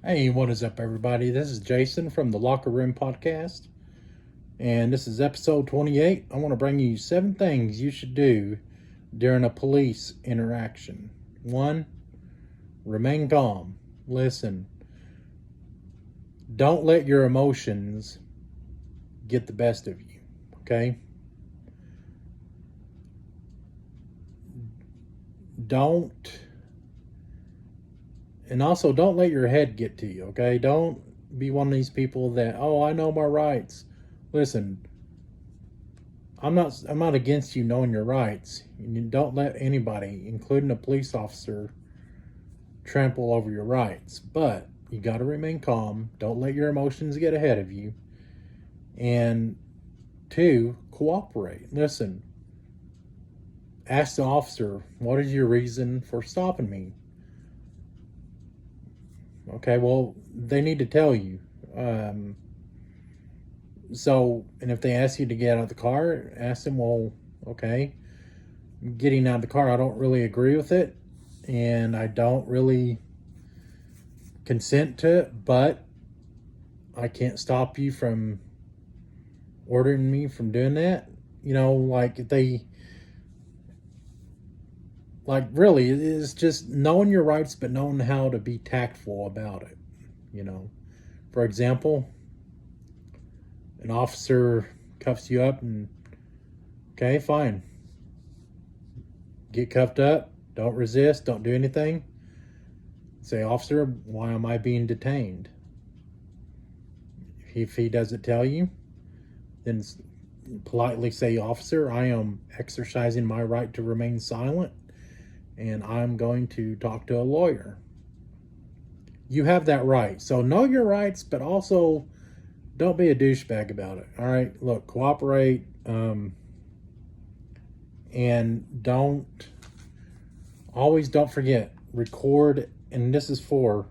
Hey, what is up, everybody? This is Jason from the Locker Room Podcast, and this is episode 28. I want to bring you 7 things you should do during a police interaction. 1. Remain calm. Listen, don't let your emotions get the best of you, okay? Don't, and also don't let your head get to you, okay? Don't be one of these people that, oh, I know my rights. Listen, I'm not against you knowing your rights. You don't let anybody, including a police officer, trample over your rights. But you got to remain calm. Don't let your emotions get ahead of you. And 2, cooperate. Listen, ask the officer, what is your reason for stopping me? Okay, well, they need to tell you. And if they ask you to get out of the car, ask them, well, okay, getting out of the car, I don't really agree with it, and I don't really consent to it, but I can't stop you from ordering me from doing that. Like if they, like, really, it's just knowing your rights, but knowing how to be tactful about it. You know, for example, an officer cuffs you up, and okay, fine, get cuffed up, don't resist, don't do anything. Say, officer, why am I being detained? If he doesn't tell you, then politely say, officer, I am exercising my right to remain silent, and I'm going to talk to a lawyer. You have that right. So know your rights, but also don't be a douchebag about it. All right, look, cooperate, and don't forget, record. And this is number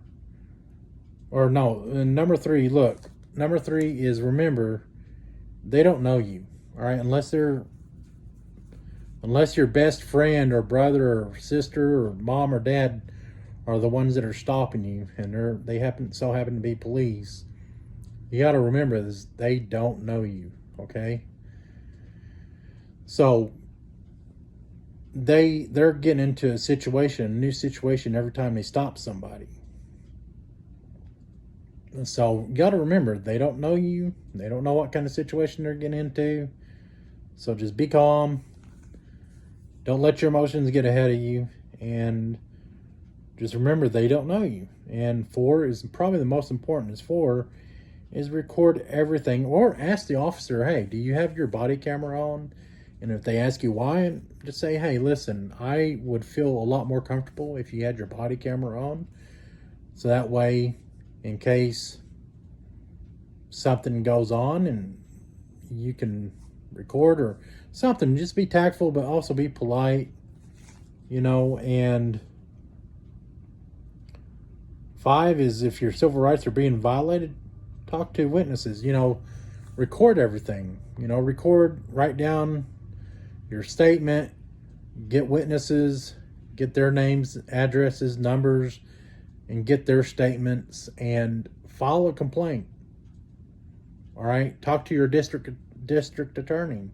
3. Look, number 3 is, remember, they don't know you. All right, unless your best friend or brother or sister or mom or dad are the ones that are stopping you, and they happen to be police. You got to remember this: they don't know you. Okay, so they're getting into a new situation every time they stop somebody. So you got to remember, they don't know you. They don't know what kind of situation they're getting into. So just be calm. Don't let your emotions get ahead of you, and just remember they don't know you. And 4 is probably the most important. Is 4 is record everything, or ask the officer, hey, do you have your body camera on? And if they ask you why, just say, hey, listen, I would feel a lot more comfortable if you had your body camera on. So that way, in case something goes on and you can record or something, just be tactful, but also be polite, and 5 is, if your civil rights are being violated, talk to witnesses, record everything, write down your statement, get witnesses, get their names, addresses, numbers, and get their statements, and file a complaint. All right, talk to your district attorney.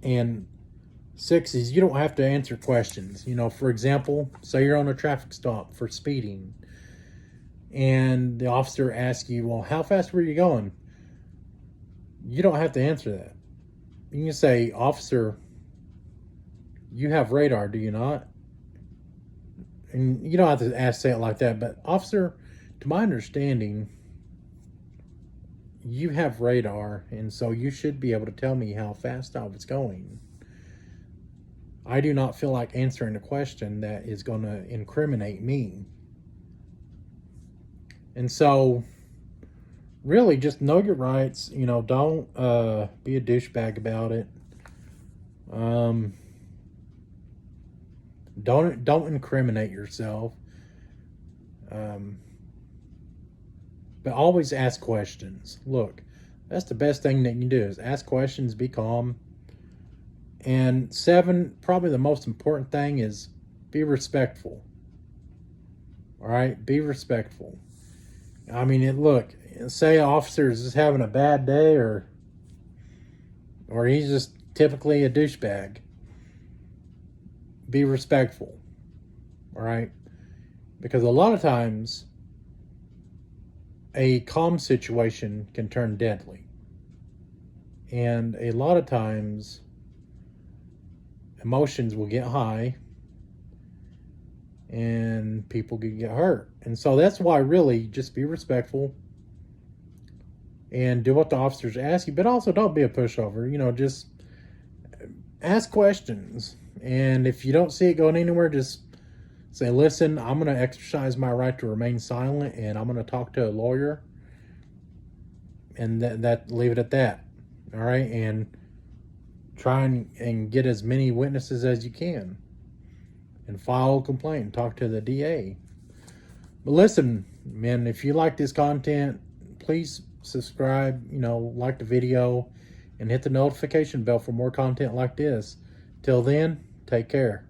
And 6 is, you don't have to answer questions. For example, say you're on a traffic stop for speeding, and the officer asks you, well, how fast were you going? You don't have to answer that. You can say, officer, you have radar, do you not? And you don't have to say it like that, but officer, to my understanding, you have radar, and so you should be able to tell me how fast I was going. I do not feel like answering a question that is going to incriminate me. And so, really, just know your rights. Don't be a douchebag about it. Don't incriminate yourself. But always ask questions. Look, that's the best thing that you can do, is ask questions, be calm. And 7, probably the most important thing, is be respectful. All right, be respectful. I mean, look, say an officer is just having a bad day, or he's just typically a douchebag. Be respectful. All right, because a lot of times a calm situation can turn deadly, and a lot of times emotions will get high and people can get hurt. And so that's why, really, just be respectful and do what the officers ask you, but also don't be a pushover. Just ask questions. And if you don't see it going anywhere, just say, listen, I'm going to exercise my right to remain silent, and I'm going to talk to a lawyer, and that leave it at that. All right, and try and get as many witnesses as you can, and file a complaint and talk to the DA. But listen, man, if you like this content, please subscribe, like the video, and hit the notification bell for more content like this. Till then, take care.